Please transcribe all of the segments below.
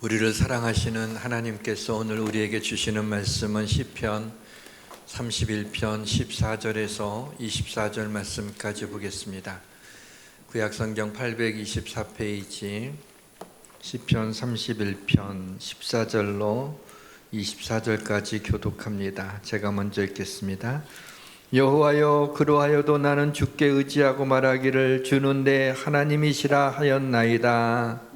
우리를 사랑하시는 하나님께서 오늘 우리에게 주시는 말씀은 시편 31편 14절에서 24절 말씀까지 보겠습니다. 구약성경 824페이지 시편 31편 14절로 24절까지 교독합니다. 제가 먼저 읽겠습니다. 여호와여, 그러하여도 나는 주께 의지하고 말하기를 주는 내 하나님이시라 하였나이다.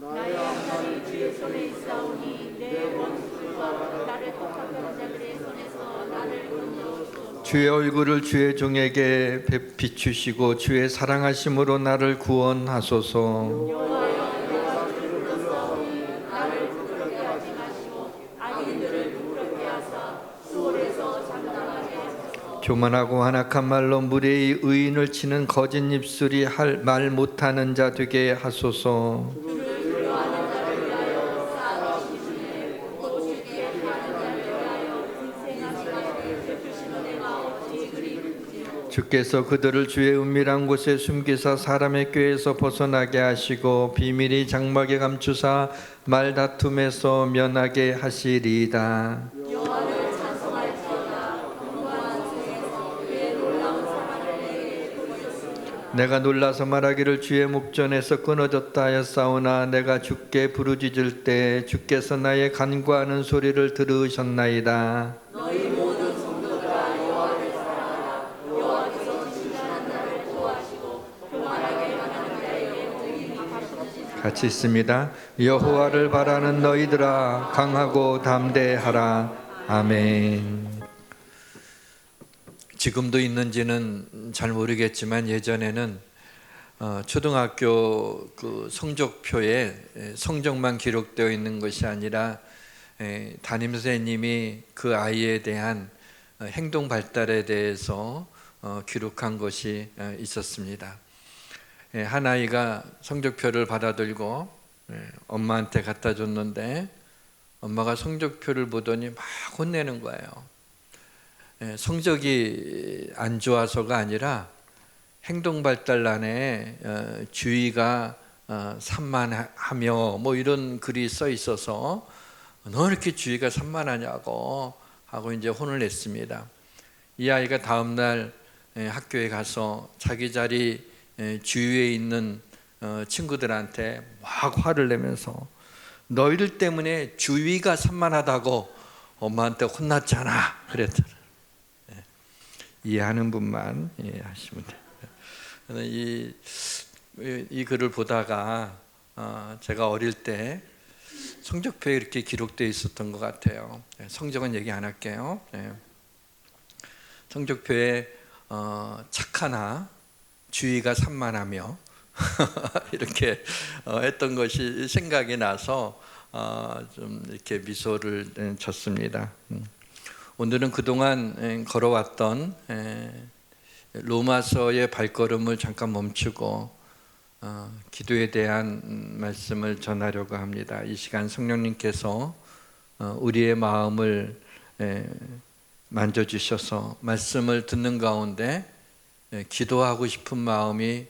주의 얼굴을 주의 종에게 비추시고 주의 사랑하심으로 나를 구원하소서. 교만하고 완악한 말로 무례히 의인을 치는 거짓 입술이 말 못하는 자 되게 하소서. 주께서 그들을 주의 은밀한 곳에 숨기사 사람의 꾀에서 벗어나게 하시고 비밀이 장막에 감추사 말다툼에서 면하게 하시리이다. 내가 놀라서 말하기를 주의 목전에서 끊어졌다 하였사오나 내가 주께 부르짖을 때 주께서 나의 간구하는 소리를 들으셨나이다. 같이 있습니다. 여호와를 바라는 너희들아 강하고 담대하라. 아멘. 지금도 있는지는 잘 모르겠지만 예전에는 초등학교 그 성적표에 성적만 기록되어 있는 것이 아니라 담임 선생님이 그 아이에 대한 행동 발달에 대해서 기록한 것이 있었습니다. 한 아이가 성적표를 받아들고 엄마한테 갖다 줬는데 엄마가 성적표를 보더니 막 혼내는 거예요. 성적이 안 좋아서가 아니라 행동 발달란에 주의가 산만하며 뭐 이런 글이 써 있어서 너 이렇게 주의가 산만하냐고 하고 이제 혼을 냈습니다. 이 아이가 다음 날 학교에 가서 자기 자리 주위에 있는 친구들한테 막 화를 내면서 너희들 때문에 주위가 산만하다고 엄마한테 혼났잖아 그랬더라. 이해하는 분만 이해하시면 돼요. 이 글을 보다가 제가 어릴 때 성적표에 이렇게 기록되어 있었던 것 같아요. 성적은 얘기 안 할게요. 성적표에 착하나 주의가 산만하며 이렇게 했던 것이 생각이 나서 좀 이렇게 미소를 졌습니다. 오늘은 그동안 걸어왔던 로마서의 발걸음을 잠깐 멈추고 기도에 대한 말씀을 전하려고 합니다. 이 시간 성령님께서 우리의 마음을 만져주셔서 말씀을 듣는 가운데 기도하고 싶은 마음이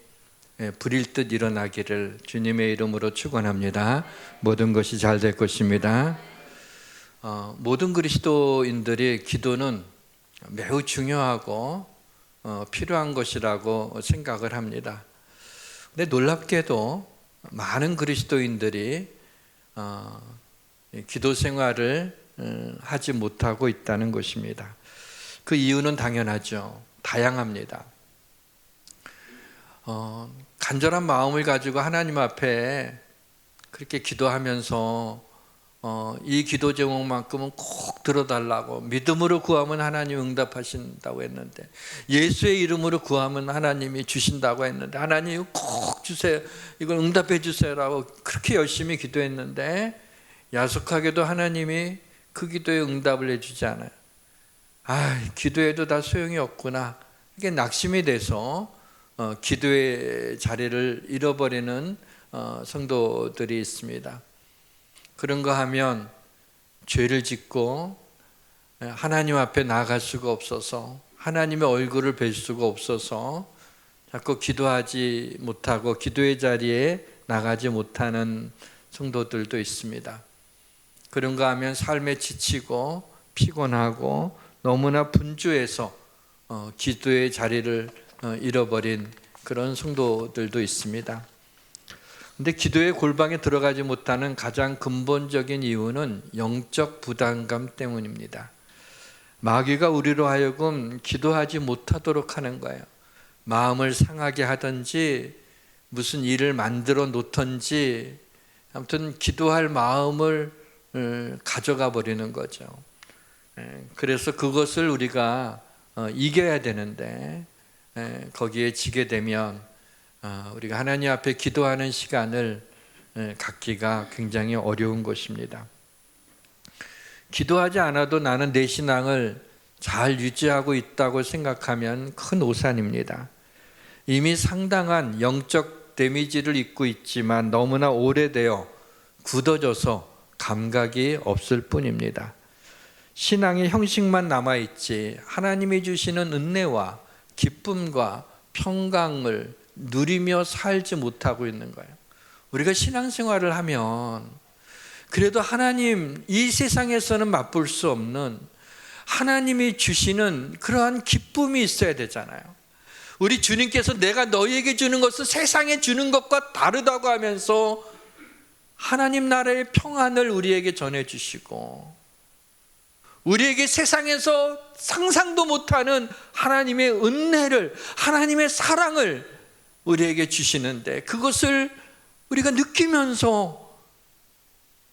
불일 듯 일어나기를 주님의 이름으로 축원합니다. 모든 것이 잘 될 것입니다. 모든 그리스도인들의 기도는 매우 중요하고 필요한 것이라고 생각을 합니다. 근데 놀랍게도 많은 그리스도인들이 기도 생활을 하지 못하고 있다는 것입니다. 그 이유는 당연하죠. 다양합니다. 간절한 마음을 가지고 하나님 앞에 그렇게 기도하면서 이 기도 제목만큼은 꼭 들어달라고 믿음으로 구하면 하나님 응답하신다고 했는데 예수의 이름으로 구하면 하나님이 주신다고 했는데 하나님 꼭 주세요, 이걸 응답해 주세요라고 그렇게 열심히 기도했는데 야속하게도 하나님이 그 기도에 응답을 해주지 않아요. 기도해도 다 소용이 없구나. 이게 낙심이 돼서 기도의 자리를 잃어버리는 성도들이 있습니다. 그런가 하면 죄를 짓고 하나님 앞에 나아갈 수가 없어서 하나님의 얼굴을 뵐 수가 없어서 자꾸 기도하지 못하고 기도의 자리에 나가지 못하는 성도들도 있습니다. 그런가 하면 삶에 지치고 피곤하고 너무나 분주해서 기도의 자리를 잃어버린 그런 성도들도 있습니다. 근데 기도의 골방에 들어가지 못하는 가장 근본적인 이유는 영적 부담감 때문입니다. 마귀가 우리로 하여금 기도하지 못하도록 하는 거예요. 마음을 상하게 하든지 무슨 일을 만들어 놓든지 아무튼 기도할 마음을 가져가 버리는 거죠. 그래서 그것을 우리가 이겨야 되는데 거기에 지게 되면 우리가 하나님 앞에 기도하는 시간을 갖기가 굉장히 어려운 것입니다. 기도하지 않아도 나는 내 신앙을 잘 유지하고 있다고 생각하면 큰 오산입니다. 이미 상당한 영적 데미지를 입고 있지만 너무나 오래되어 굳어져서 감각이 없을 뿐입니다. 신앙의 형식만 남아있지 하나님이 주시는 은혜와 기쁨과 평강을 누리며 살지 못하고 있는 거예요. 우리가 신앙생활을 하면 그래도 하나님, 이 세상에서는 맛볼 수 없는 하나님이 주시는 그러한 기쁨이 있어야 되잖아요. 우리 주님께서 내가 너희에게 주는 것은 세상에 주는 것과 다르다고 하면서 하나님 나라의 평안을 우리에게 전해주시고 우리에게 세상에서 상상도 못하는 하나님의 은혜를, 하나님의 사랑을 우리에게 주시는데 그것을 우리가 느끼면서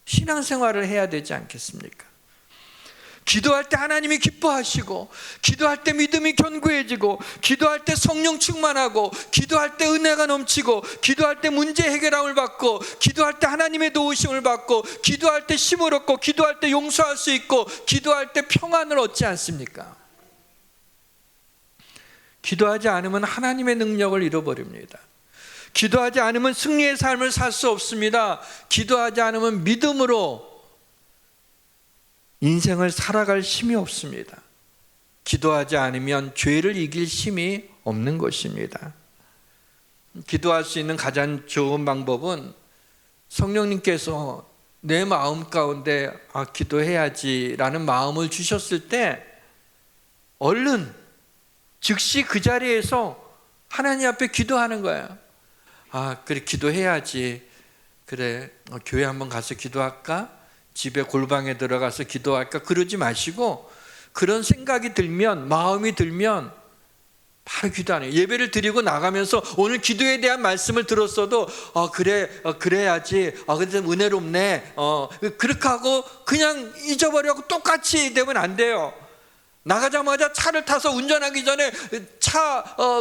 신앙생활을 해야 되지 않겠습니까? 기도할 때 하나님이 기뻐하시고, 기도할 때 믿음이 견고해지고, 기도할 때 성령 충만하고, 기도할 때 은혜가 넘치고, 기도할 때 문제 해결함을 받고, 기도할 때 하나님의 도우심을 받고, 기도할 때 힘을 얻고, 기도할 때 용서할 수 있고, 기도할 때 평안을 얻지 않습니까? 기도하지 않으면 하나님의 능력을 잃어버립니다. 기도하지 않으면 승리의 삶을 살 수 없습니다. 기도하지 않으면 믿음으로 인생을 살아갈 힘이 없습니다. 기도하지 않으면 죄를 이길 힘이 없는 것입니다. 기도할 수 있는 가장 좋은 방법은 성령님께서 내 마음 가운데 기도해야지라는 마음을 주셨을 때 얼른 즉시 그 자리에서 하나님 앞에 기도하는 거예요. 그래 기도해야지. 그래 교회 한번 가서 기도할까? 집에 골방에 들어가서 기도할까? 그러지 마시고 그런 생각이 들면, 마음이 들면 바로 기도하네요. 예배를 드리고 나가면서 오늘 기도에 대한 말씀을 들었어도 그래야지. 근데 은혜롭네. 그렇게 하고 그냥 잊어버리고 똑같이 되면 안 돼요. 나가자마자 차를 타서 운전하기 전에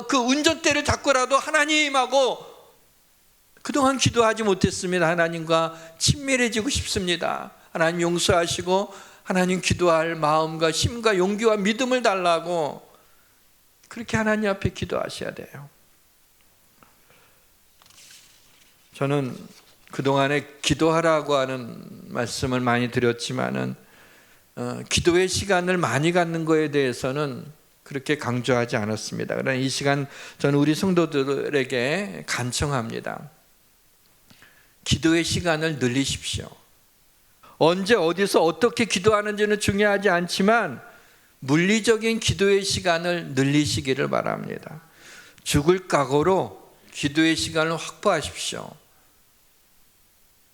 그 운전대를 잡고라도 하나님하고 그동안 기도하지 못했습니다. 하나님과 친밀해지고 싶습니다. 하나님 용서하시고 하나님 기도할 마음과 힘과 용기와 믿음을 달라고 그렇게 하나님 앞에 기도하셔야 돼요. 저는 그동안에 기도하라고 하는 말씀을 많이 드렸지만은 기도의 시간을 많이 갖는 것에 대해서는 그렇게 강조하지 않았습니다. 그러나 이 시간 저는 우리 성도들에게 간청합니다. 기도의 시간을 늘리십시오. 언제 어디서 어떻게 기도하는지는 중요하지 않지만 물리적인 기도의 시간을 늘리시기를 바랍니다. 죽을 각오로 기도의 시간을 확보하십시오.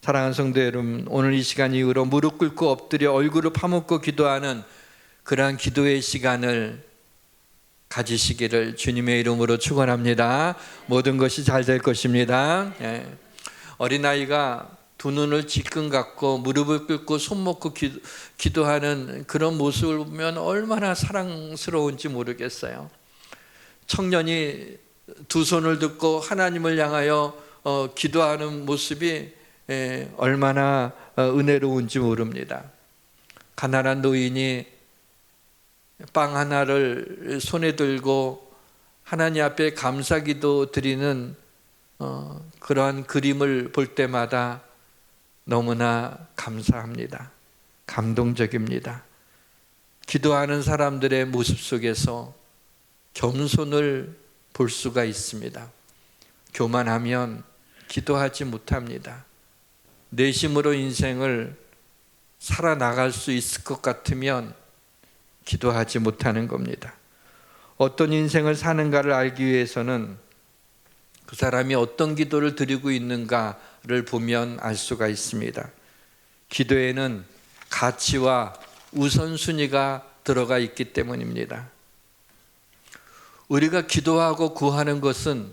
사랑하는 성도 여러분, 오늘 이 시간 이후로 무릎 꿇고 엎드려 얼굴을 파묻고 기도하는 그러한 기도의 시간을 가지시기를 주님의 이름으로 축원합니다. 모든 것이 잘 될 것입니다. 어린아이가 두 눈을 질끈 감고 무릎을 꿇고 손 먹고 기도하는 그런 모습을 보면 얼마나 사랑스러운지 모르겠어요. 청년이 두 손을 듣고 하나님을 향하여 기도하는 모습이 얼마나 은혜로운지 모릅니다. 가난한 노인이 빵 하나를 손에 들고 하나님 앞에 감사기도 드리는 그러한 그림을 볼 때마다 너무나 감사합니다. 감동적입니다. 기도하는 사람들의 모습 속에서 겸손을 볼 수가 있습니다. 교만하면 기도하지 못합니다. 내심으로 인생을 살아나갈 수 있을 것 같으면 기도하지 못하는 겁니다. 어떤 인생을 사는가를 알기 위해서는 그 사람이 어떤 기도를 드리고 있는가를 보면 알 수가 있습니다. 기도에는 가치와 우선순위가 들어가 있기 때문입니다. 우리가 기도하고 구하는 것은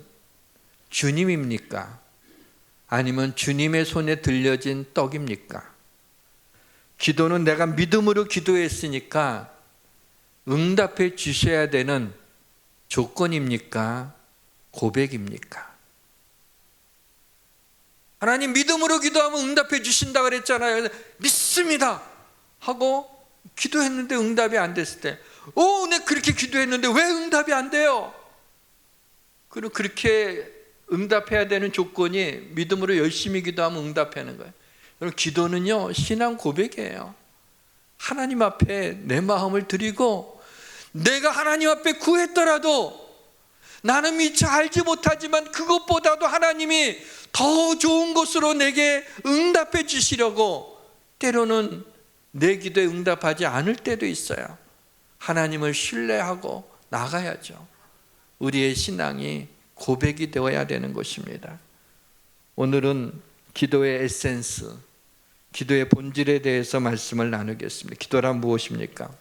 주님입니까? 아니면 주님의 손에 들려진 떡입니까? 기도는 내가 믿음으로 기도했으니까 응답해 주셔야 되는 조건입니까? 고백입니까? 하나님 믿음으로 기도하면 응답해 주신다 그랬잖아요. 믿습니다 하고 기도했는데 응답이 안 됐을 때, 내 그렇게 기도했는데 왜 응답이 안 돼요? 그리고 그렇게 응답해야 되는 조건이 믿음으로 열심히 기도하면 응답하는 거예요. 여러분, 기도는요 신앙 고백이에요. 하나님 앞에 내 마음을 드리고, 내가 하나님 앞에 구했더라도 나는 미처 알지 못하지만 그것보다도 하나님이 더 좋은 것으로 내게 응답해 주시려고, 때로는 내 기도에 응답하지 않을 때도 있어요. 하나님을 신뢰하고 나가야죠. 우리의 신앙이 고백이 되어야 되는 것입니다. 오늘은 기도의 에센스, 기도의 본질에 대해서 말씀을 나누겠습니다. 기도란 무엇입니까?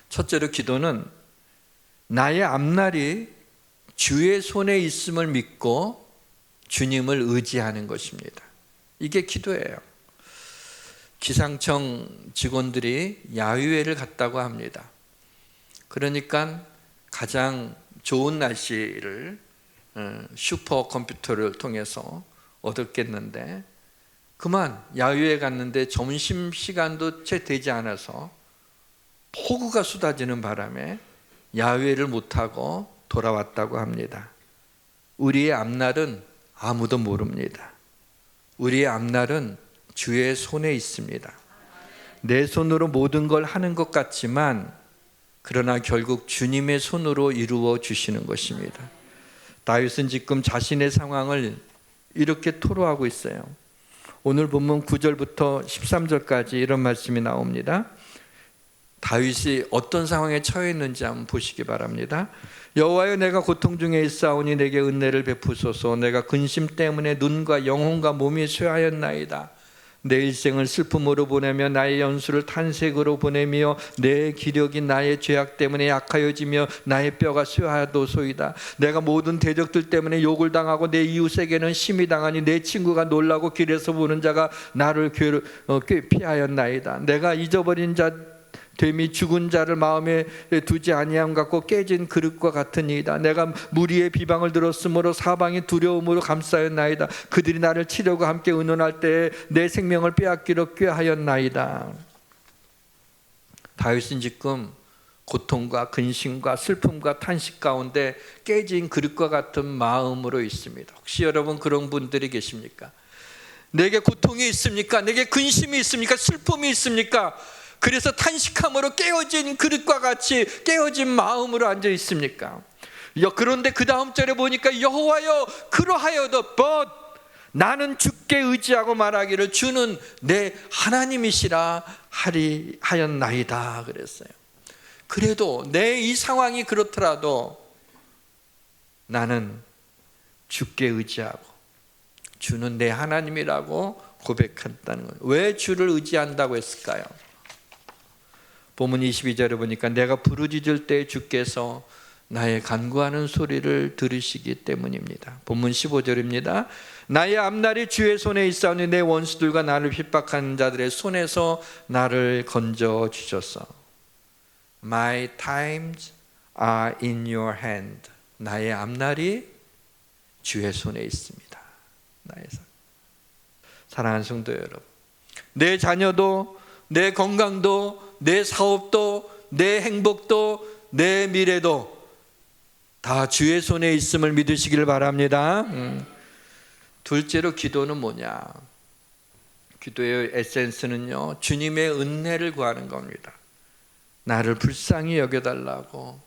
첫째로 기도는 나의 앞날이 주의 손에 있음을 믿고 주님을 의지하는 것입니다. 이게 기도예요. 기상청 직원들이 야유회를 갔다고 합니다. 그러니까 가장 좋은 날씨를 슈퍼컴퓨터를 통해서 얻었겠는데, 그만 야유회 갔는데 점심시간도 채 되지 않아서 폭우가 쏟아지는 바람에 야유회를 못하고 돌아왔다고 합니다. 우리의 앞날은 아무도 모릅니다. 우리의 앞날은 주의 손에 있습니다. 내 손으로 모든 걸 하는 것 같지만 그러나 결국 주님의 손으로 이루어 주시는 것입니다. 다윗은 지금 자신의 상황을 이렇게 토로하고 있어요. 오늘 본문 9절부터 13절까지 이런 말씀이 나옵니다. 다윗이 어떤 상황에 처해 있는지 한번 보시기 바랍니다. 여호와여, 내가 고통 중에 있사오니 내게 은혜를 베푸소서. 내가 근심 때문에 눈과 영혼과 몸이 쇠하였나이다. 내 일생을 슬픔으로 보내며 나의 연수를 탄색으로 보내며 내 기력이 나의 죄악 때문에 약하여지며 나의 뼈가 쇠하도소이다. 내가 모든 대적들 때문에 욕을 당하고 내 이웃에게는 심히 당하니 내 친구가 놀라고 길에서 보는 자가 나를 피하였나이다. 내가 잊어버린 자 됨이 죽은 자를 마음에 두지 아니함 같고 깨진 그릇과 같으니이다. 내가 무리의 비방을 들었으므로 사방이 두려움으로 감싸였나이다. 그들이 나를 치려고 함께 의논할 때에 내 생명을 빼앗기려 꾀하였나이다. 다윗은 지금 고통과 근심과 슬픔과 탄식 가운데 깨진 그릇과 같은 마음으로 있습니다. 혹시 여러분 그런 분들이 계십니까? 내게 고통이 있습니까? 내게 근심이 있습니까? 슬픔이 있습니까? 그래서 탄식함으로 깨어진 그릇과 같이 깨어진 마음으로 앉아 있습니까? 그런데 그 다음 절에 보니까 여호와여, 그러하여도 but 나는 주께 의지하고 말하기를 주는 내 하나님이시라 하였나이다 그랬어요. 그래도 내 이 상황이 그렇더라도 나는 주께 의지하고 주는 내 하나님이라고 고백한다는 거예요. 왜 주를 의지한다고 했을까요? 본문 22절에 보니까 내가 부르짖을 때 주께서 나의 간구하는 소리를 들으시기 때문입니다. 본문 15절입니다. 나의 앞날이 주의 손에 있사오니 내 원수들과 나를 핍박하는 자들의 손에서 나를 건져 주소서. My times are in your hand. 나의 앞날이 주의 손에 있습니다. 나의 사랑하는 성도 여러분, 내 자녀도, 내 건강도, 내 사업도, 내 행복도, 내 미래도 다 주의 손에 있음을 믿으시길 바랍니다. 둘째로 기도는 뭐냐? 기도의 에센스는요, 주님의 은혜를 구하는 겁니다. 나를 불쌍히 여겨달라고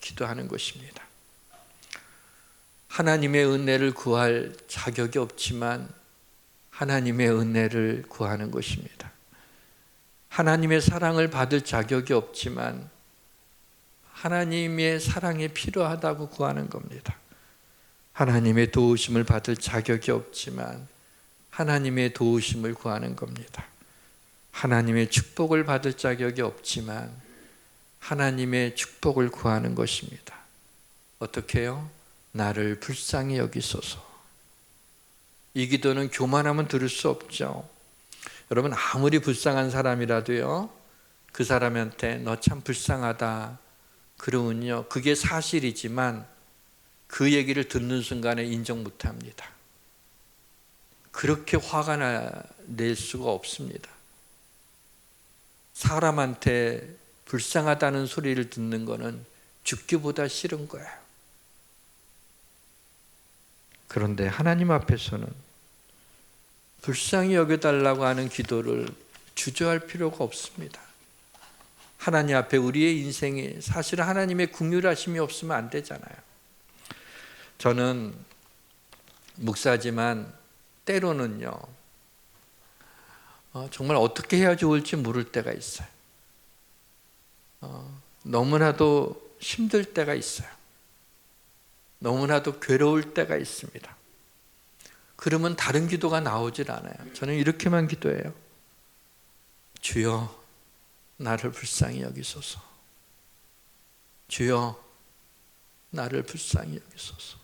기도하는 것입니다. 하나님의 은혜를 구할 자격이 없지만 하나님의 은혜를 구하는 것입니다. 하나님의 사랑을 받을 자격이 없지만 하나님의 사랑이 필요하다고 구하는 겁니다. 하나님의 도우심을 받을 자격이 없지만 하나님의 도우심을 구하는 겁니다. 하나님의 축복을 받을 자격이 없지만 하나님의 축복을 구하는 것입니다. 어떻게 해요? 나를 불쌍히 여기소서. 이 기도는 교만하면 들을 수 없죠. 여러분, 아무리 불쌍한 사람이라도요, 그 사람한테 너 참 불쌍하다 그러면요, 그게 사실이지만 그 얘기를 듣는 순간에 인정 못합니다. 그렇게 화가 낼 수가 없습니다. 사람한테 불쌍하다는 소리를 듣는 거는 죽기보다 싫은 거예요. 그런데 하나님 앞에서는 불쌍히 여겨달라고 하는 기도를 주저할 필요가 없습니다. 하나님 앞에 우리의 인생이 사실은 하나님의 긍휼하심이 없으면 안 되잖아요. 저는 목사지만 때로는요, 정말 어떻게 해야 좋을지 모를 때가 있어요. 너무나도 힘들 때가 있어요. 너무나도 괴로울 때가 있습니다. 그러면 다른 기도가 나오질 않아요. 저는 이렇게만 기도해요. 주여, 나를 불쌍히 여기소서. 주여, 나를 불쌍히 여기소서.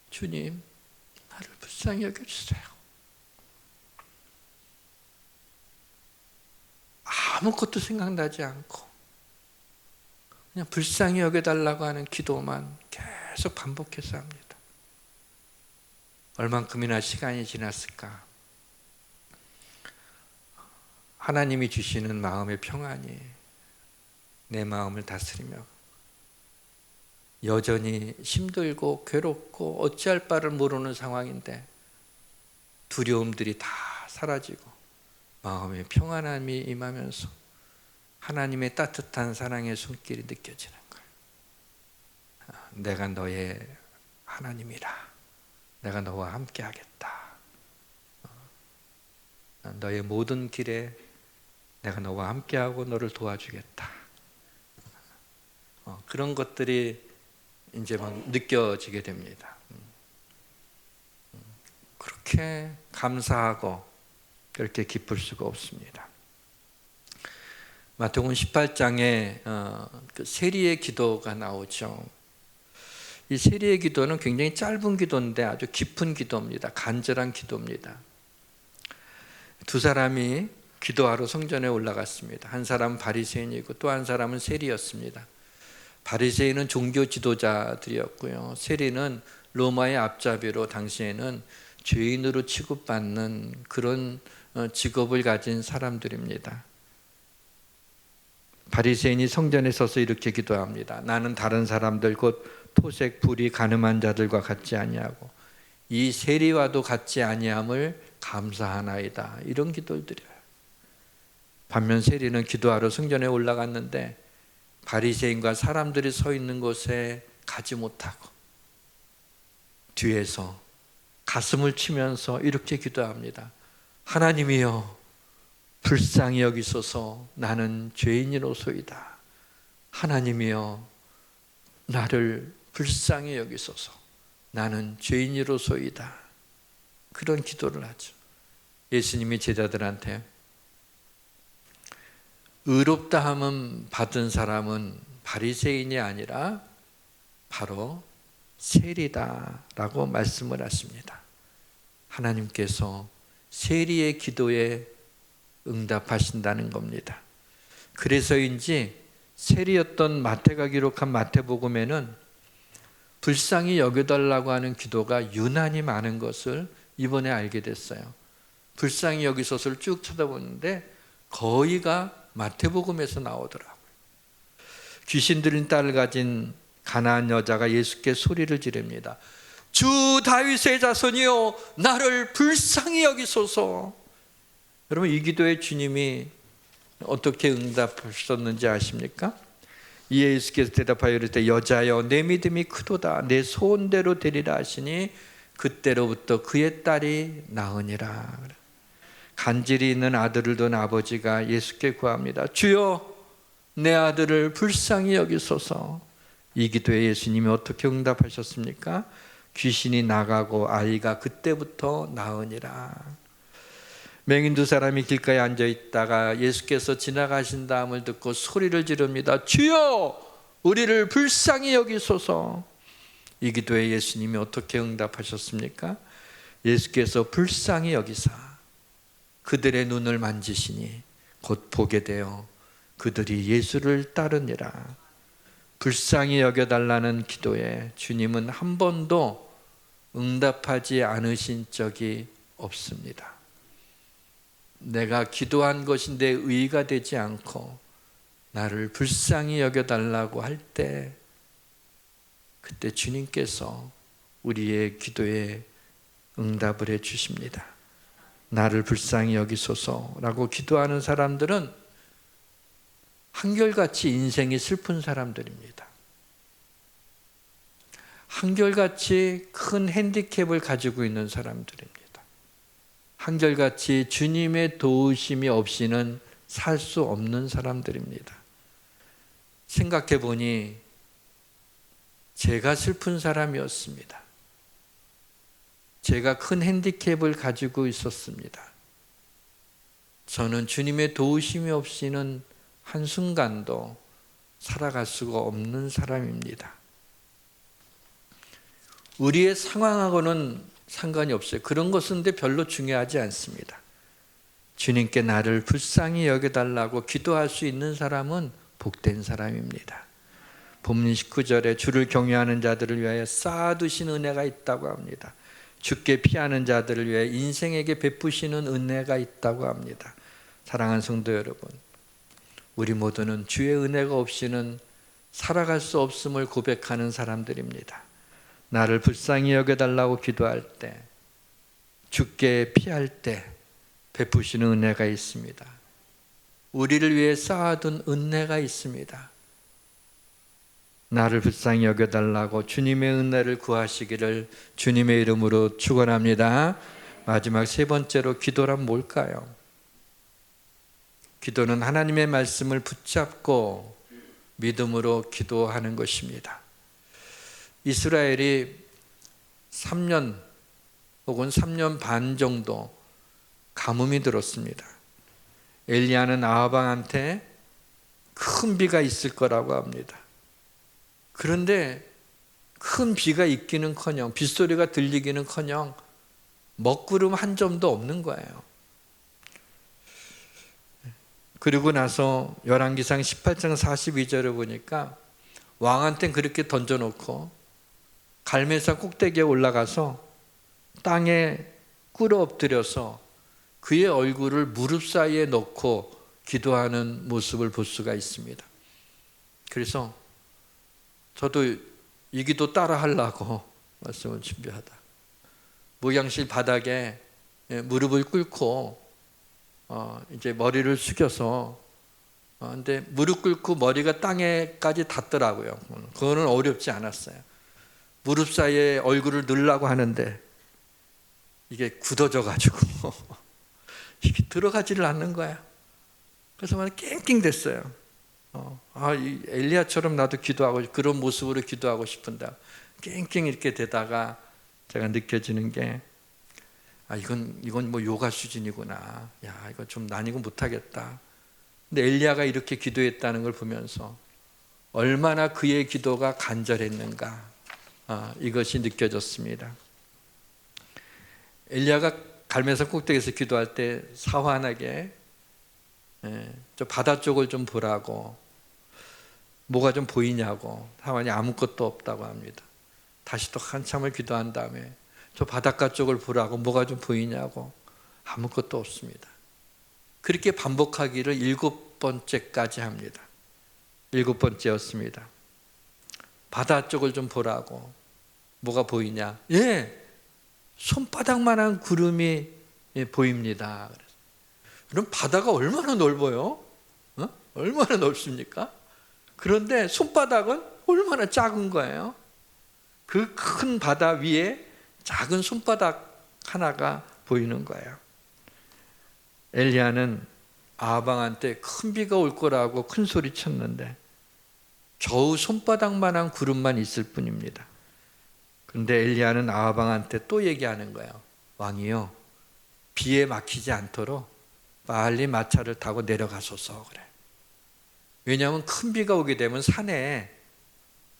주님, 나를 불쌍히 여겨주세요. 아무것도 생각나지 않고 그냥 불쌍히 여겨달라고 하는 기도만 계속 반복해서 합니다. 얼만큼이나 시간이 지났을까? 하나님이 주시는 마음의 평안이 내 마음을 다스리며 여전히 힘들고 괴롭고 어찌할 바를 모르는 상황인데 두려움들이 다 사라지고 마음의 평안함이 임하면서 하나님의 따뜻한 사랑의 손길이 느껴지는 거예요. 내가 너의 하나님이라. 내가 너와 함께 하겠다. 너의 모든 길에 내가 너와 함께하고 너를 도와주겠다. 그런 것들이 이제 막 느껴지게 됩니다. 그렇게 감사하고 그렇게 기쁠 수가 없습니다. 마태복음 18장에 그 세리의 기도가 나오죠. 이 세리의 기도는 굉장히 짧은 기도인데 아주 깊은 기도입니다. 간절한 기도입니다. 두 사람이 기도하러 성전에 올라갔습니다. 한 사람은 바리새인이고 또 한 사람은 세리였습니다. 바리새인은 종교 지도자들이었고요. 세리는 로마의 앞잡이로 당시에는 죄인으로 취급받는 그런 직업을 가진 사람들입니다. 바리새인이 성전에 서서 이렇게 기도합니다. 나는 다른 사람들 곧 토색, 불의, 가늠한 자들과 같지 아니하고 이 세리와도 같지 아니함을 감사하나이다. 이런 기도를 드려요. 반면 세리는 기도하러 성전에 올라갔는데 바리새인과 사람들이 서 있는 곳에 가지 못하고 뒤에서 가슴을 치면서 이렇게 기도합니다. 하나님이여, 불쌍히 여기소서. 나는 죄인이로소이다. 하나님이여, 나를 불쌍히 여기소서. 나는 죄인이로소이다. 그런 기도를 하죠. 예수님이 제자들한테 의롭다함을 받은 사람은 바리새인이 아니라 바로 세리다라고 말씀을 하십니다. 하나님께서 세리의 기도에 응답하신다는 겁니다. 그래서인지 세리였던 마태가 기록한 마태복음에는 불쌍히 여겨달라고 하는 기도가 유난히 많은 것을 이번에 알게 됐어요. 불쌍히 여기소서를 쭉 쳐다보는데 거의가 마태복음에서 나오더라고요. 귀신 들린 딸을 가진 가나안 여자가 예수께 소리를 지릅니다. 주 다윗의 자손이여, 나를 불쌍히 여기소서. 여러분, 이 기도에 주님이 어떻게 응답하셨는지 아십니까? 이에 예수께서 대답하여 이르되 여자여, 내 믿음이 크도다. 내 소원대로 되리라 하시니 그때로부터 그의 딸이 나으니라. 간질이 있는 아들을 둔 아버지가 예수께 구합니다. 주여, 내 아들을 불쌍히 여기소서. 이 기도에 예수님이 어떻게 응답하셨습니까? 귀신이 나가고 아이가 그때부터 나으니라. 맹인 두 사람이 길가에 앉아 있다가 예수께서 지나가신다음을 듣고 소리를 지릅니다. 주여, 우리를 불쌍히 여기소서. 이 기도에 예수님이 어떻게 응답하셨습니까? 예수께서 불쌍히 여기사 그들의 눈을 만지시니 곧 보게 되어 그들이 예수를 따르니라. 불쌍히 여겨달라는 기도에 주님은 한 번도 응답하지 않으신 적이 없습니다. 내가 기도한 것이 내 의의가 되지 않고 나를 불쌍히 여겨달라고 할 때, 그때 주님께서 우리의 기도에 응답을 해 주십니다. 나를 불쌍히 여기소서라고 기도하는 사람들은 한결같이 인생이 슬픈 사람들입니다. 한결같이 큰 핸디캡을 가지고 있는 사람들입니다. 한결같이 주님의 도우심이 없이는 살 수 없는 사람들입니다. 생각해 보니 제가 슬픈 사람이었습니다. 제가 큰 핸디캡을 가지고 있었습니다. 저는 주님의 도우심이 없이는 한순간도 살아갈 수가 없는 사람입니다. 우리의 상황하고는 상관이 없어요. 그런 것은 근데 별로 중요하지 않습니다. 주님께 나를 불쌍히 여겨달라고 기도할 수 있는 사람은 복된 사람입니다. 본문 19절에 주를 경외하는 자들을 위하여 쌓아두신 은혜가 있다고 합니다. 주께 피하는 자들을 위해 인생에게 베푸시는 은혜가 있다고 합니다. 사랑하는 성도 여러분, 우리 모두는 주의 은혜가 없이는 살아갈 수 없음을 고백하는 사람들입니다. 나를 불쌍히 여겨달라고 기도할 때, 주께 피할 때 베푸시는 은혜가 있습니다. 우리를 위해 쌓아둔 은혜가 있습니다. 나를 불쌍히 여겨달라고 주님의 은혜를 구하시기를 주님의 이름으로 축원합니다. 마지막 세 번째로 기도란 뭘까요? 기도는 하나님의 말씀을 붙잡고 믿음으로 기도하는 것입니다. 이스라엘이 3년 혹은 3년 반 정도 가뭄이 들었습니다. 엘리야는 아합 왕한테 큰 비가 있을 거라고 합니다. 그런데 큰 비가 있기는커녕, 빗소리가 들리기는커녕 먹구름 한 점도 없는 거예요. 그리고 나서 열왕기상 18장 42절을 보니까 왕한테는 그렇게 던져놓고 갈멜산 꼭대기에 올라가서 땅에 꿇어 엎드려서 그의 얼굴을 무릎 사이에 넣고 기도하는 모습을 볼 수가 있습니다. 그래서 저도 이 기도 따라 하려고 말씀을 준비하다 목양실 바닥에 무릎을 꿇고 이제 머리를 숙여서 근데 무릎 꿇고 머리가 땅에까지 닿더라고요. 그거는 어렵지 않았어요. 무릎 사이에 얼굴을 넣으려고 하는데 이게 굳어져 가지고 이게 들어가지를 않는 거야. 그래서 막 낑낑 됐어요. 이 엘리야처럼 나도 기도하고 그런 모습으로 기도하고 싶은데 낑낑 이렇게 되다가 제가 느껴지는 게 이건 뭐 요가 수준이구나. 야, 이거 좀 난 이거 못하겠다. 근데 엘리야가 이렇게 기도했다는 걸 보면서 얼마나 그의 기도가 간절했는가, 이것이 느껴졌습니다. 엘리야가 갈멜산 꼭대기에서 기도할 때 사환에게 저 바다 쪽을 좀 보라고, 뭐가 좀 보이냐고, 사환이 아무것도 없다고 합니다. 다시 또 한참을 기도한 다음에 저 바닷가 쪽을 보라고, 뭐가 좀 보이냐고, 아무것도 없습니다. 그렇게 반복하기를 7번째까지 합니다. 7번째였습니다. 바다 쪽을 좀 보라고, 뭐가 보이냐? 손바닥만한 구름이 보입니다. 그럼 바다가 얼마나 넓어요? 얼마나 넓습니까? 그런데 손바닥은 얼마나 작은 거예요? 그 큰 바다 위에 작은 손바닥 하나가 보이는 거예요. 엘리야는 아방한테 큰 비가 올 거라고 큰 소리 쳤는데 겨우 손바닥만한 구름만 있을 뿐입니다. 그런데 엘리야는 아방한테 또 얘기하는 거예요. 왕이요, 비에 막히지 않도록 빨리 마차를 타고 내려가소서. 그래. 왜냐하면 큰 비가 오게 되면 산에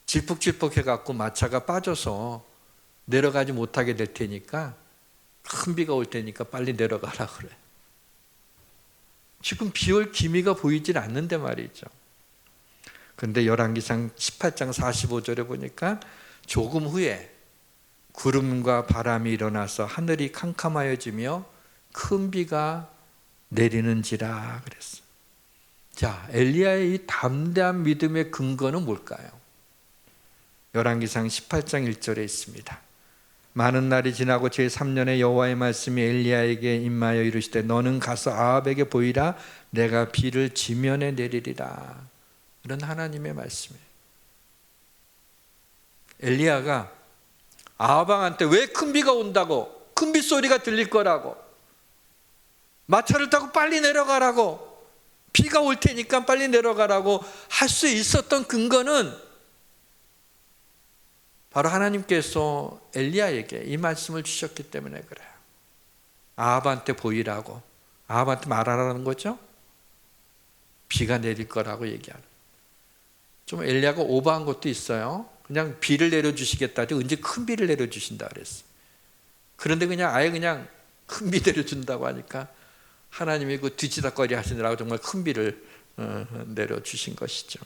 질퍽질퍽 해갖고 마차가 빠져서 내려가지 못하게 될 테니까, 큰 비가 올 테니까 빨리 내려가라 그래. 지금 비 올 기미가 보이질 않는데 말이죠. 그런데 열왕기상 18장 45절에 보니까 조금 후에 구름과 바람이 일어나서 하늘이 캄캄하여지며 큰 비가 내리는지라 그랬어요. 자, 엘리야의 이 담대한 믿음의 근거는 뭘까요? 열왕기상 18장 1절에 있습니다. 많은 날이 지나고 제3년에 여호와의 말씀이 엘리야에게 임하여 이르시되 너는 가서 아합에게 보이라. 내가 비를 지면에 내리리라. 이런 하나님의 말씀이에요. 엘리야가 아합왕한테 왜 큰 비가 온다고, 큰 빗소리가 들릴 거라고, 마차를 타고 빨리 내려가라고, 비가 올 테니까 빨리 내려가라고 할 수 있었던 근거는 바로 하나님께서 엘리야에게 이 말씀을 주셨기 때문에 그래요. 아합한테 보이라고, 아합한테 말하라는 거죠. 비가 내릴 거라고 얘기하는. 좀 엘리야가 오버한 것도 있어요. 그냥 비를 내려주시겠다 하지 언제 큰 비를 내려주신다 그랬어. 그런데 그냥 아예 그냥 큰 비 내려준다고 하니까 하나님이 그 뒤치다꺼리 하시느라고 정말 큰 비를 내려주신 것이죠.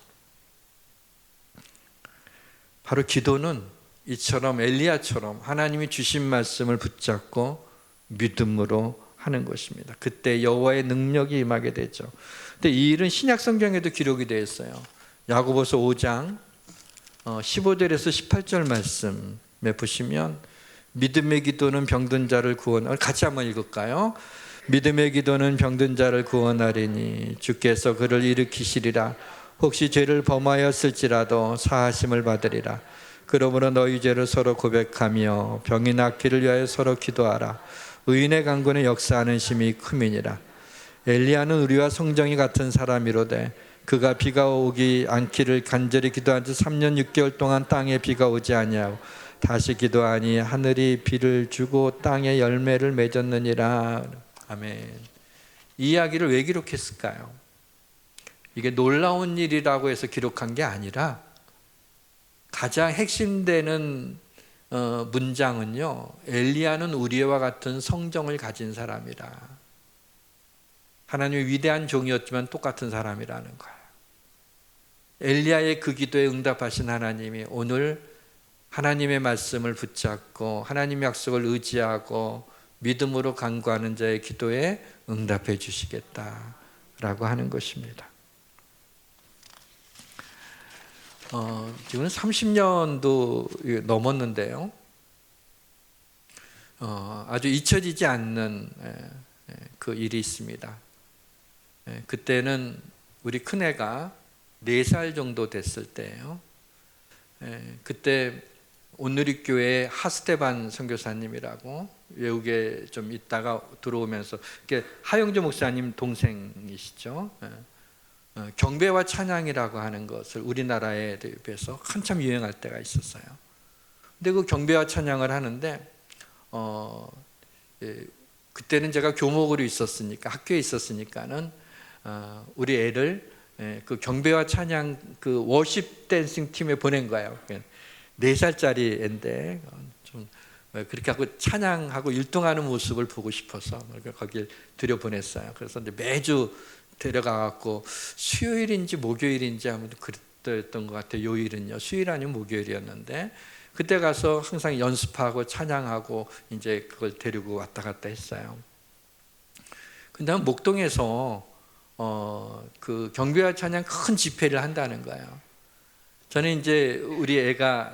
바로 기도는 이처럼 엘리야처럼 하나님이 주신 말씀을 붙잡고 믿음으로 하는 것입니다. 그때 여호와의 능력이 임하게 되죠. 근데 이 일은 신약 성경에도 기록이 되어 있어요. 야고보서 5장 15절에서 18절 말씀에 보시면 믿음의 기도는 병든 자를 구원, 같이 한번 읽을까요? 믿음의 기도는 병든 자를 구원하리니 주께서 그를 일으키시리라. 혹시 죄를 범하였을지라도 사하심을 받으리라. 그러므로 너희 죄를 서로 고백하며 병이 낫기를 위하여 서로 기도하라. 의인의 간구는 역사하는 심이 큼이니라. 엘리야는 우리와 성정이 같은 사람이로되 그가 비가 오기 않기를 간절히 기도한 지 3년 6개월 동안 땅에 비가 오지 아니하고 다시 기도하니 하늘이 비를 주고 땅에 열매를 맺었느니라. 아멘. 이 이야기를 왜 기록했을까요? 이게 놀라운 일이라고 해서 기록한 게 아니라 가장 핵심되는 문장은요, 엘리야는 우리와 같은 성정을 가진 사람이라. 하나님의 위대한 종이었지만 똑같은 사람이라는 거예요. 엘리야의 그 기도에 응답하신 하나님이 오늘 하나님의 말씀을 붙잡고 하나님의 약속을 의지하고 믿음으로 간구하는 자의 기도에 응답해 주시겠다라고 하는 것입니다. 지금 30년도 넘었는데요. 아주 잊혀지지 않는 그 일이 있습니다. 그때는 우리 큰애가 4살 정도 됐을 때예요. 그때 온누리교회 하스테반 선교사님이라고 외국에 좀 있다가 들어오면서, 하영조 목사님 동생이시죠. 경배와 찬양이라고 하는 것을 우리나라에 비해서 한참 유행할 때가 있었어요. 근데 그 경배와 찬양을 하는데 그때는 제가 교목으로 있었으니까, 학교에 있었으니까는 우리 애를 그 경배와 찬양 그 워십 댄싱 팀에 보낸 거예요. 4살짜리 애인데 좀 그렇게 하고 찬양하고 율동하는 모습을 보고 싶어서 거길 들여보냈어요. 그래서 이제 매주 데려가갖고 수요일인지 목요일인지 아무튼 그랬던 것 같아요. 요일은요, 수요일 아니면 목요일이었는데 그때 가서 항상 연습하고 찬양하고 이제 그걸 데리고 왔다 갔다 했어요. 근데 목동에서 그 경배와 찬양 큰 집회를 한다는 거예요. 저는 이제 우리 애가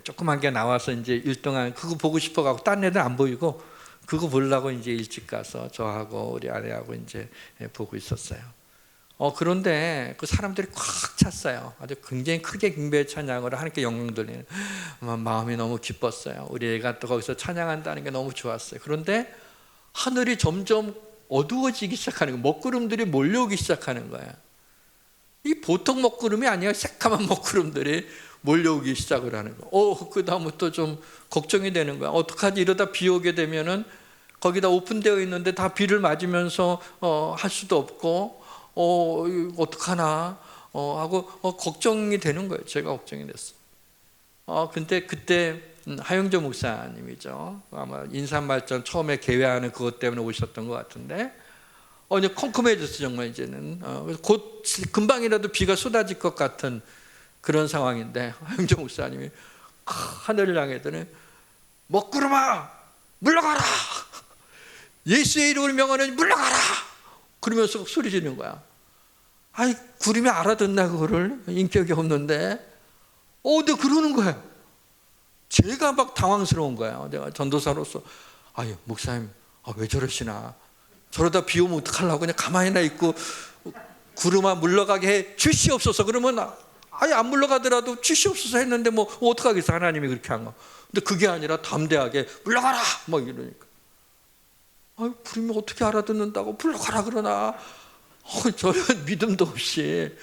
조그만 게 나와서 이제 율동하는 그거 보고 싶어가지고 딴 애들 안 보이고 그거 보려고 이제 일찍 가서 저하고 우리 아내하고 이제 보고 있었어요. 그런데 그 사람들이 꽉 찼어요. 아주 굉장히 크게 경배 찬양으로 하나님께 영광 돌리는 마음이 너무 기뻤어요. 우리 애가 또 거기서 찬양한다는 게 너무 좋았어요. 그런데 하늘이 점점 어두워지기 시작하는 거예요. 먹구름들이 몰려오기 시작하는 거예요. 이 보통 먹구름이 아니라 새까만 먹구름들이 몰려오기 시작을 하는 거예요. 그 다음부터 좀 걱정이 되는 거야. 어떡하지? 이러다 비 오게 되면은 거기다 오픈되어 있는데 다 비를 맞으면서 할 수도 없고 어떡하나 하고 걱정이 되는 거예요. 제가 걱정이 됐어요. 근데 그때 하영조 목사님이죠. 아마 인삼발전 처음에 개회하는 그것 때문에 오셨던 것 같은데 이제 컴컴해졌어요. 정말 이제는 곧 금방이라도 비가 쏟아질 것 같은 그런 상황인데 하영조 목사님이 하늘을 향해더니 먹구름아 물러가라, 예수의 이름을 명하노니 물러가라 그러면서 소리 지르는 거야. 아니 구름이 알아듣나 그거를? 인격이 없는데 근데 그러는 거야. 제가 막 당황스러운 거예요. 내가 전도사로서 아유 목사님 왜 저러시나, 저러다 비 오면 어떡하려고 그냥 가만히나 있고 구름아 물러가게 해 주시옵소서. 그러면 아예 안 물러가더라도 주시옵소서 했는데 뭐 어떡하겠어, 하나님이 그렇게 한 거. 근데 그게 아니라 담대하게 물러가라 막 이러니까 구름이 어떻게 알아듣는다고 물러가라 그러나 저런 믿음도 없이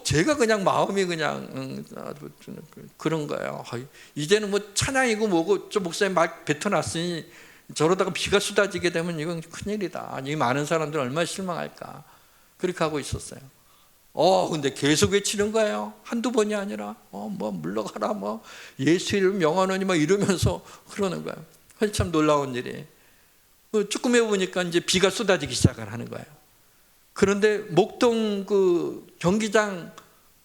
제가 그냥 마음이 그냥 그런 거예요. 이제는 뭐 찬양이고 뭐고 저 목사님 말 뱉어놨으니 저러다가 비가 쏟아지게 되면 이건 큰일이다. 이 많은 사람들 얼마나 실망할까. 그렇게 하고 있었어요. 근데 계속 외치는 거예요. 한두 번이 아니라 뭐 물러가라 뭐 예수 이름 명하노니 뭐 이러면서 그러는 거예요. 참 놀라운 일이. 조금 해보니까 이제 비가 쏟아지기 시작을 하는 거예요. 그런데 목동 그 경기장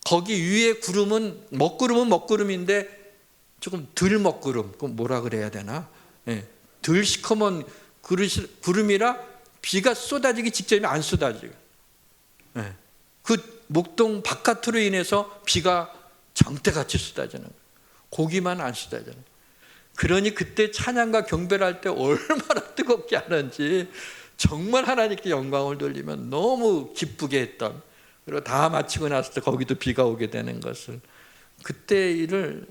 거기 위에 구름은 먹구름인데 조금 덜 먹구름, 그 뭐라 그래야 되나? 덜 시커먼 구름이라 비가 쏟아지기 직전에 안 쏟아지고, 그 목동 바깥으로 인해서 비가 정대같이 쏟아지는 거예요. 고기만 안 쏟아지는 거예요. 그러니 그때 찬양과 경배를 할 때 얼마나 뜨겁게 하는지 정말 하나님께 영광을 돌리면 너무 기쁘게 했던, 그리고 다 마치고 났을 때 거기도 비가 오게 되는 것을, 그때 일을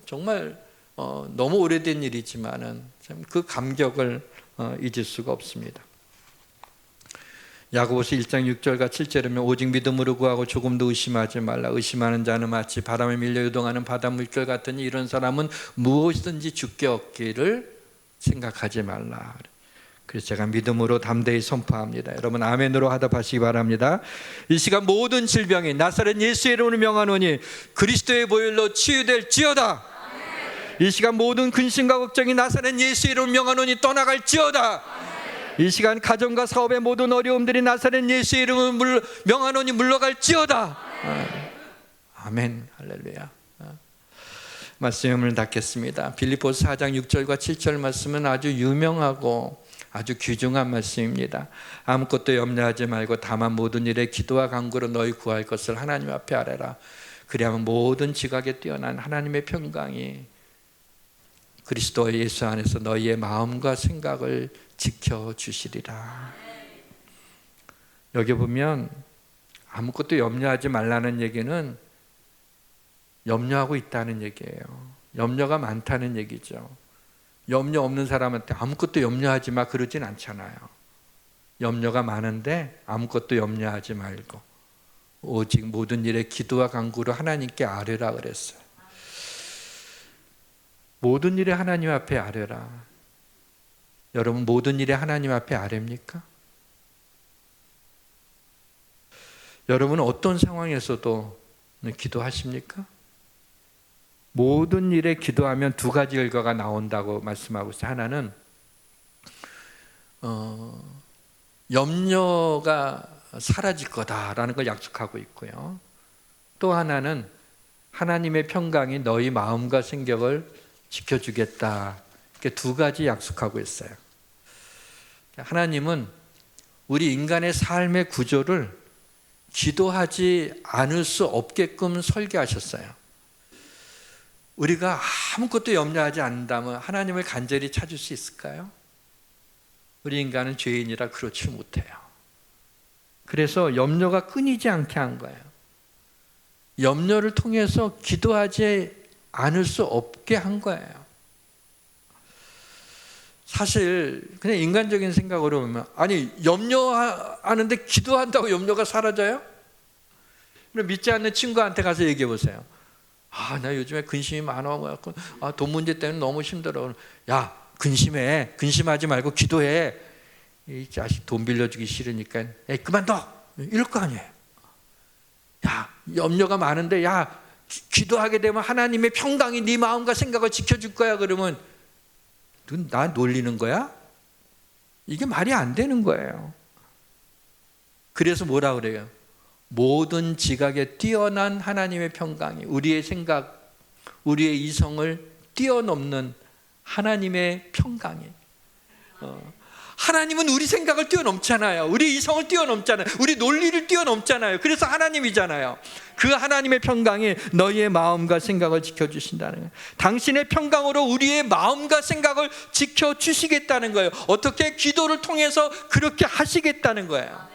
정말 너무 오래된 일이지만은 참 그 감격을 잊을 수가 없습니다. 야고보서 1장 6절과 7절에 보면 오직 믿음으로 구하고 조금도 의심하지 말라. 의심하는 자는 마치 바람에 밀려 요동하는 바다 물결 같으니 이런 사람은 무엇이든지 주께 얻기를 생각하지 말라. 그래서 제가 믿음으로 담대히 선포합니다. 여러분 아멘으로 하답하시기 바랍니다. 이 시간 모든 질병이 나사렛 예수의 이름으로 명하노니 그리스도의 보혈로 치유될지어다. 이 시간 모든 근심과 걱정이 나사렛 예수의 이름으로 명하노니 떠나갈지어다. 이 시간 가정과 사업의 모든 어려움들이 나사렛 예수의 이름으로 명하노니 물러갈지어다. 아멘. 할렐루야. 말씀을 닫겠습니다. 빌립보서 4장 6절과 7절 말씀은 아주 유명하고 아주 귀중한 말씀입니다. 아무것도 염려하지 말고 다만 모든 일에 기도와 간구로 너희 구할 것을 하나님 앞에 아뢰라. 그리하면 모든 지각에 뛰어난 하나님의 평강이 그리스도 예수 안에서 너희의 마음과 생각을 지켜주시리라. 여기 보면 아무것도 염려하지 말라는 얘기는 염려하고 있다는 얘기예요. 염려가 많다는 얘기죠. 염려 없는 사람한테 아무것도 염려하지 마 그러진 않잖아요. 염려가 많은데 아무것도 염려하지 말고 오직 모든 일에 기도와 간구로 하나님께 아뢰라 그랬어요. 모든 일에 하나님 앞에 아뢰라. 여러분 모든 일에 하나님 앞에 아뢰입니까? 여러분은 어떤 상황에서도 기도하십니까? 모든 일에 기도하면 두 가지 결과가 나온다고 말씀하고 있어요. 하나는 염려가 사라질 거다라는 걸 약속하고 있고요. 또 하나는 하나님의 평강이 너희 마음과 생각을 지켜주겠다. 이렇게 두 가지 약속하고 있어요. 하나님은 우리 인간의 삶의 구조를 기도하지 않을 수 없게끔 설계하셨어요. 우리가 아무것도 염려하지 않는다면 하나님을 간절히 찾을 수 있을까요? 우리 인간은 죄인이라 그렇지 못해요. 그래서 염려가 끊이지 않게 한 거예요. 염려를 통해서 기도하지 않을 수 없게 한 거예요. 사실 그냥 인간적인 생각으로 보면, 아니 염려하는데 기도한다고 염려가 사라져요? 믿지 않는 친구한테 가서 얘기해 보세요. 나 요즘에 근심이 많아갖고 돈 문제 때문에 너무 힘들어. 야, 근심하지 말고 기도해. 이 자식 돈 빌려주기 싫으니까 그만둬, 이럴 거 아니에요. 야, 염려가 많은데 기도하게 되면 하나님의 평강이 네 마음과 생각을 지켜줄 거야. 그러면 넌 나 놀리는 거야? 이게 말이 안 되는 거예요. 그래서 뭐라 그래요? 모든 지각에 뛰어난 하나님의 평강이, 우리의 생각, 우리의 이성을 뛰어넘는 하나님의 평강이. 하나님은 우리 생각을 뛰어넘잖아요. 우리 이성을 뛰어넘잖아요. 우리 논리를 뛰어넘잖아요. 그래서 하나님이잖아요. 그 하나님의 평강이 너희의 마음과 생각을 지켜주신다는 거예요. 당신의 평강으로 우리의 마음과 생각을 지켜주시겠다는 거예요. 어떻게? 기도를 통해서 그렇게 하시겠다는 거예요.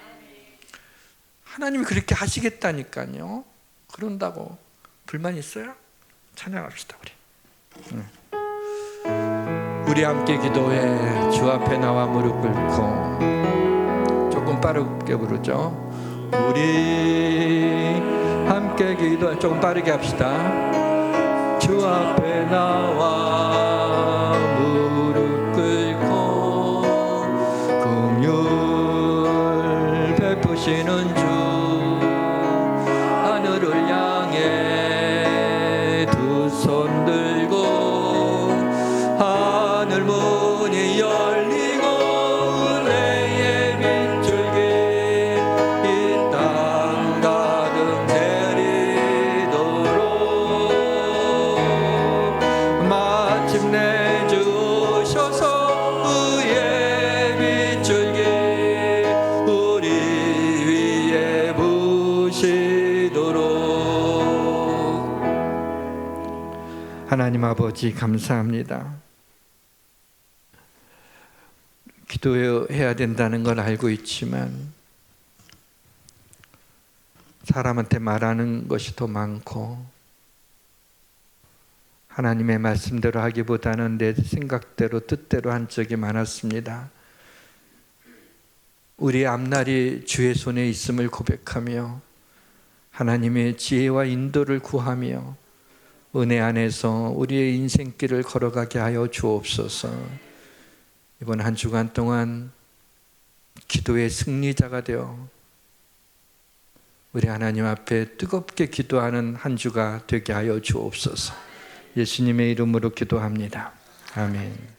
하나님이 그렇게 하시겠다니까요. 그런다고 불만 있어요? 찬양합시다 우리. 우리 함께 기도해. 주 앞에 나와 무릎 꿇고, 조금 빠르게 부르죠. 우리 함께 기도해. 조금 빠르게 합시다. 주 앞에 나와 무릎 꿇고, 긍휼 베푸시는 주 하늘을 향해 두 손 들고, 하늘 문이 열리고 은혜의 빗줄기 이 땅 가득 내리도록 마침내 주셔서 의의 빗줄기 우리 위에 부시도록. 하나님 아버지 감사합니다. 기도해야 된다는 걸 알고 있지만 사람한테 말하는 것이 더 많고, 하나님의 말씀대로 하기보다는 내 생각대로 뜻대로 한 적이 많았습니다. 우리의 앞날이 주의 손에 있음을 고백하며 하나님의 지혜와 인도를 구하며 은혜 안에서 우리의 인생길을 걸어가게 하여 주옵소서. 이번 한 주간 동안 기도의 승리자가 되어 우리 하나님 앞에 뜨겁게 기도하는 한 주가 되게 하여 주옵소서. 예수님의 이름으로 기도합니다. 아멘.